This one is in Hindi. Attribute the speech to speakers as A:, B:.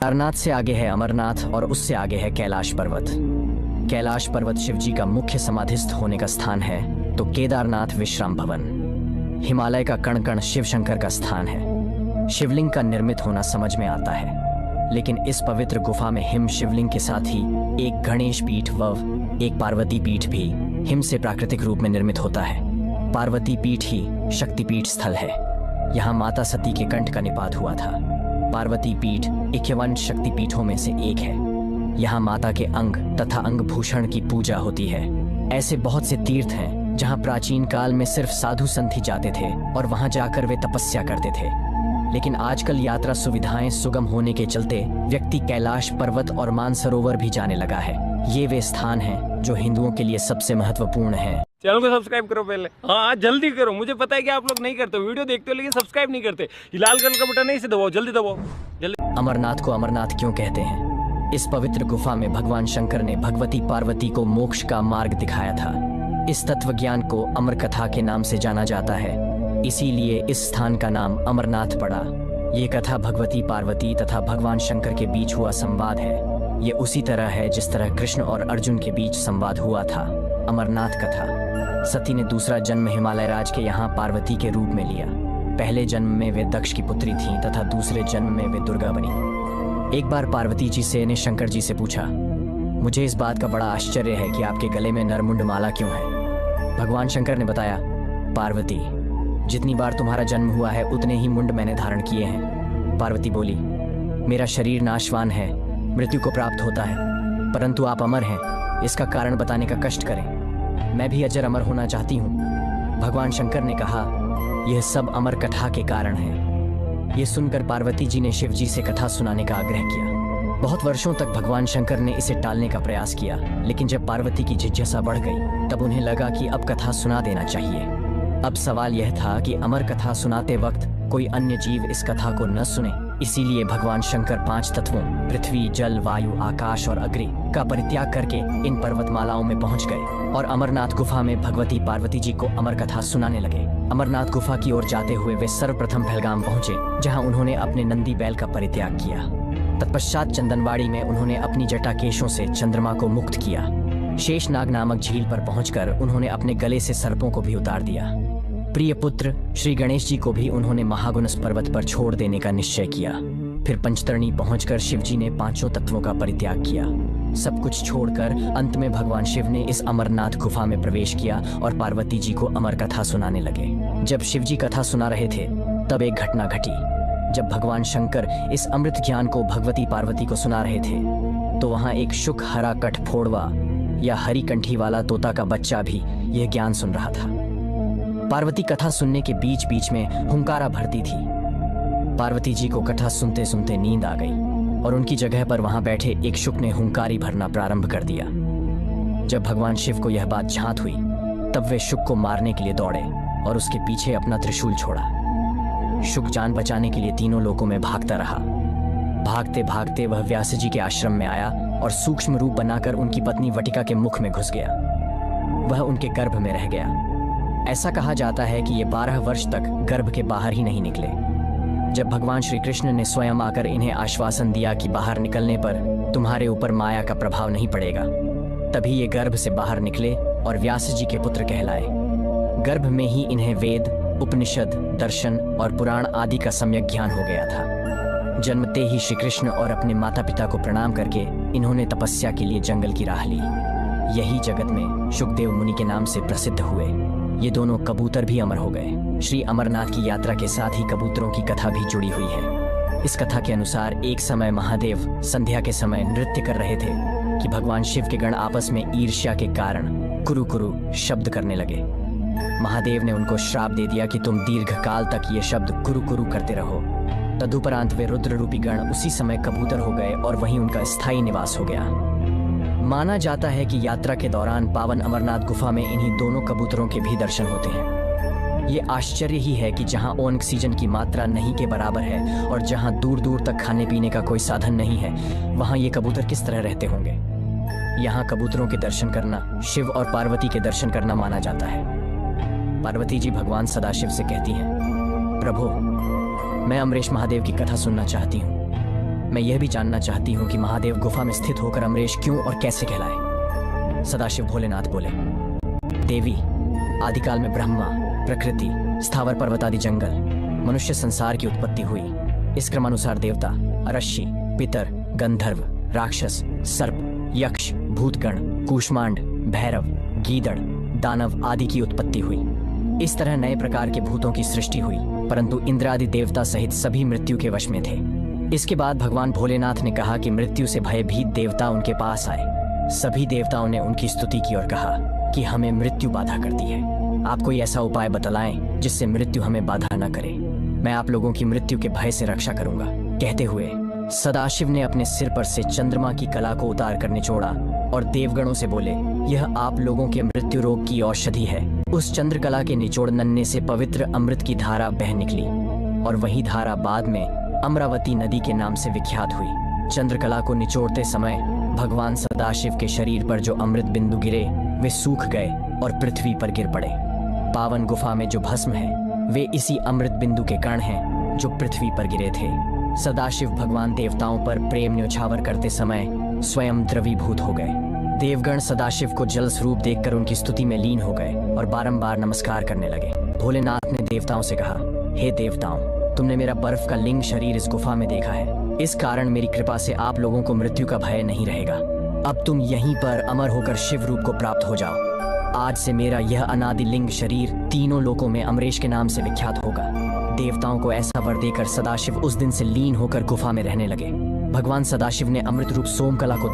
A: केदारनाथ से आगे है अमरनाथ और उससे आगे है कैलाश पर्वत। कैलाश पर्वत शिवजी का मुख्य समाधिस्थ होने का स्थान है, तो केदारनाथ विश्राम भवन। हिमालय का कण कण शिव शंकर का स्थान है। शिवलिंग का निर्मित होना समझ में आता है, लेकिन इस पवित्र गुफा में हिम शिवलिंग के साथ ही एक गणेश पीठ व एक पार्वती पीठ भी हिम से प्राकृतिक रूप में निर्मित होता है। पार्वती पीठ ही शक्तिपीठ स्थल है। यहाँ माता सती के कंठ का निपात हुआ था। पार्वती पीठ 51 शक्तिपीठों में से एक है। यहाँ माता के अंग तथा अंग भूषण की पूजा होती है। ऐसे बहुत से तीर्थ हैं जहाँ प्राचीन काल में सिर्फ साधु संत ही जाते थे और वहाँ जाकर वे तपस्या करते थे, लेकिन आजकल यात्रा सुविधाएं सुगम होने के चलते व्यक्ति कैलाश पर्वत और मानसरोवर भी जाने लगा है। ये वे स्थान हैं जो हिंदुओं के लिए सबसे महत्वपूर्ण हैं।
B: चैनल को सब्सक्राइब करो पहले। हाँ जल्दी करो, मुझे पता है कि आप लोग नहीं करते, वीडियो देखते हो लेकिन सब्सक्राइब नहीं करते। ये लाल कलर का बटन है, इसे दबाओ, जल्दी दबाओ जल्दी।
A: अमरनाथ को अमरनाथ क्यों कहते हैं? इस पवित्र गुफा में भगवान शंकर ने भगवती पार्वती को मोक्ष का मार्ग दिखाया था। इस तत्व ज्ञान को अमर कथा के नाम से जाना जाता है, इसीलिए इस स्थान का नाम अमरनाथ पड़ा। ये कथा भगवती पार्वती तथा भगवान शंकर के बीच हुआ संवाद है। ये उसी तरह है जिस तरह कृष्ण और अर्जुन के बीच संवाद हुआ था। अमरनाथ कथा। सती ने दूसरा जन्म हिमालय राज के यहाँ पार्वती के रूप में लिया। पहले जन्म में वे दक्ष की पुत्री थीं तथा दूसरे जन्म में वे दुर्गा बनी। एक बार पार्वती जी से ने शंकर जी से पूछा, मुझे इस बात का बड़ा आश्चर्य है कि आपके गले में नरमुंड माला क्यों है? भगवान शंकर ने बताया, पार्वती, जितनी बार तुम्हारा जन्म हुआ है उतने ही मुंड मैंने धारण किए हैं। पार्वती बोली, मेरा शरीर नाशवान है, मृत्यु को प्राप्त होता है, परंतु आप अमर हैं, इसका कारण बताने का कष्ट करें। मैं भी अजर अमर होना चाहती हूँ। भगवान शंकर ने कहा, यह सब अमर कथा के कारण है। ये सुनकर पार्वती जी ने शिव जी से कथा सुनाने का आग्रह किया। बहुत वर्षों तक भगवान शंकर ने इसे टालने का प्रयास किया, लेकिन जब पार्वती की जिज्ञासा बढ़ गई तब उन्हें लगा कि अब कथा सुना देना चाहिए। अब सवाल यह था कि अमर कथा सुनाते वक्त कोई अन्य जीव इस कथा को न सुने, इसीलिए भगवान शंकर 5 तत्वों पृथ्वी, जल, वायु, आकाश और अग्नि का परित्याग करके इन पर्वतमालाओं में पहुंच गए और अमरनाथ गुफा में भगवती पार्वती जी को अमर कथा सुनाने लगे। अमरनाथ गुफा की ओर जाते हुए वे सर्वप्रथम पहलगाम पहुंचे, जहां उन्होंने अपने नंदी बैल का परित्याग किया। तत्पश्चात चंदनवाड़ी में उन्होंने अपनी जटाकेशों से चंद्रमा को मुक्त किया। शेषनाग नामक झील पर पहुंचकर उन्होंने अपने गले से सर्पों को भी उतार दिया। प्रिय पुत्र श्री गणेश जी को भी उन्होंने महागुणस पर्वत पर छोड़ देने का निश्चय किया। फिर पंचतरणी पहुंचकर शिव जी ने 5 तत्वों का परित्याग किया। सब कुछ छोड़कर अंत में भगवान शिव ने इस अमरनाथ गुफा में प्रवेश किया और पार्वती जी को अमर कथा सुनाने लगे। जब शिव जी कथा सुना रहे थे तब एक घटना घटी। जब भगवान शंकर इस अमृत ज्ञान को भगवती पार्वती को सुना रहे थे तो वहाँ एक शुक हरा कठफोड़वा या हरी कंठी वाला तोता का बच्चा भी यह ज्ञान सुन रहा था। पार्वती कथा सुनने के बीच बीच में हुंकारा भरती थी। पार्वती जी को कथा सुनते सुनते नींद आ गई और उनकी जगह पर वहां बैठे एक शुक ने हुंकारी भरना प्रारंभ कर दिया। जब भगवान शिव को यह बात झांत हुई तब वे शुक को मारने के लिए दौड़े और उसके पीछे अपना त्रिशूल छोड़ा। शुक जान बचाने के लिए तीनों लोकों में भागता रहा। भागते भागते वह व्यास जी के आश्रम में आया और सूक्ष्म रूप बनाकर उनकी पत्नी वटिका के मुख में घुस गया। वह उनके गर्भ में रह गया। ऐसा कहा जाता है कि ये 12 वर्ष तक गर्भ के बाहर ही नहीं निकले। जब भगवान श्री कृष्ण ने स्वयं आकर इन्हें आश्वासन दिया कि बाहर निकलने पर तुम्हारे ऊपर माया का प्रभाव नहीं पड़ेगा, तभी ये गर्भ से बाहर निकले और व्यास जी के पुत्र कहलाए। गर्भ में ही इन्हें वेद, उपनिषद, दर्शन और पुराण आदि का सम्यक ज्ञान हो गया था। जन्मते ही श्री कृष्ण और अपने माता पिता को प्रणाम करके इन्होंने तपस्या के लिए जंगल की राह ली। यही जगत में शुकदेव मुनि के नाम से प्रसिद्ध हुए। ये दोनों कबूतर भी अमर हो गए। श्री अमरनाथ की यात्रा के साथ ही कबूतरों की कथा भी जुड़ी हुई है। इस कथा के अनुसार एक समय महादेव संध्या के समय नृत्य कर रहे थे कि भगवान शिव के गण आपस में ईर्ष्या के कारण कुरु कुरु शब्द करने लगे। महादेव ने उनको श्राप दे दिया कि तुम दीर्घ काल तक ये शब्द कुरु कुरु करते रहो। तदुपरांत वे रुद्र रूपी गण उसी समय कबूतर हो गए और वहीं उनका स्थायी निवास हो गया। माना जाता है कि यात्रा के दौरान पावन अमरनाथ गुफा में इन्हीं दोनों कबूतरों के भी दर्शन होते हैं। ये आश्चर्य ही है कि जहां ऑक्सीजन की मात्रा नहीं के बराबर है और जहां दूर दूर तक खाने पीने का कोई साधन नहीं है, वहां ये कबूतर किस तरह रहते होंगे। यहाँ कबूतरों के दर्शन करना शिव और पार्वती के दर्शन करना माना जाता है। पार्वती जी भगवान सदाशिव से कहती हैं, प्रभु, मैं अमरेश महादेव की कथा सुनना चाहती हूँ। मैं यह भी जानना चाहती हूँ कि महादेव गुफा में स्थित होकर अमरेश क्यों और कैसे कहलाए। सदाशिव भोलेनाथ बोले, देवी, आदिकाल में ब्रह्मा, प्रकृति, स्थावर पर्वत आदि जंगल, मनुष्य संसार की उत्पत्ति हुई। इस क्रमानुसार देवता, अरश्शि, पितर, गंधर्व, राक्षस, सर्प, यक्ष, भूतगण, कूष्मांड, भैरव, गीदड़, दानव आदि की उत्पत्ति हुई। इस तरह नए प्रकार के भूतों की सृष्टि हुई, परंतु इंद्र आदि देवता सहित सभी मृत्यु के वश में थे। इसके बाद भगवान भोलेनाथ ने कहा कि मृत्यु से भयभीत देवता उनके पास आए। सभी देवताओं ने उनकी स्तुति की और कहा कि हमें मृत्यु बाधा करती है, आप कोई ऐसा उपाय बतलाएं जिससे मृत्यु हमें बाधा न करे। मैं आप लोगों की मृत्यु के भय से रक्षा करूंगा। कहते हुए सदाशिव ने अपने सिर पर से चंद्रमा की कला को उतार कर निचोड़ा और देवगणों से बोले, यह आप लोगों के मृत्यु रोग की औषधि है। उस चंद्रकला के निचोड़ नन्हे से पवित्र अमृत की धारा बह निकली और वही धारा बाद में अमरावती नदी के नाम से विख्यात हुई। चंद्रकला को निचोड़ते समय भगवान सदाशिव के शरीर पर जो अमृत बिंदु गिरे वे सूख गए और पृथ्वी पर गिर पड़े। पावन गुफा में जो भस्म है वे इसी अमृत बिंदु के कण हैं जो पृथ्वी पर गिरे थे। सदाशिव भगवान देवताओं पर प्रेम न्योछावर करते समय स्वयं द्रवीभूत हो गए। देवगण सदाशिव को जल स्वरूप देखकर उनकी स्तुति में लीन हो गए और बारंबार नमस्कार करने लगे। भोलेनाथ ने देवताओं से कहा, हे देवताओं, तुमने मेरा बर्फ का लिंग शरीर इस गुफा में देखा है। इस कारण मेरी कृपा से आप लोगों को मृत्यु का भय नहीं रहेगा। अब तुम यहीं पर अमर होकर शिव रूप को प्राप्त हो जाओ। आज से मेरा यह अनादि लिंग शरीर तीनों लोकों में अमरेश के नाम से विख्यात होगा। देवताओं को ऐसा वर देकर सदाशिव उस दिन से लीन होकर गुफा में रहने लगे। भगवान सदाशिव ने अमृत रूप सोमकला को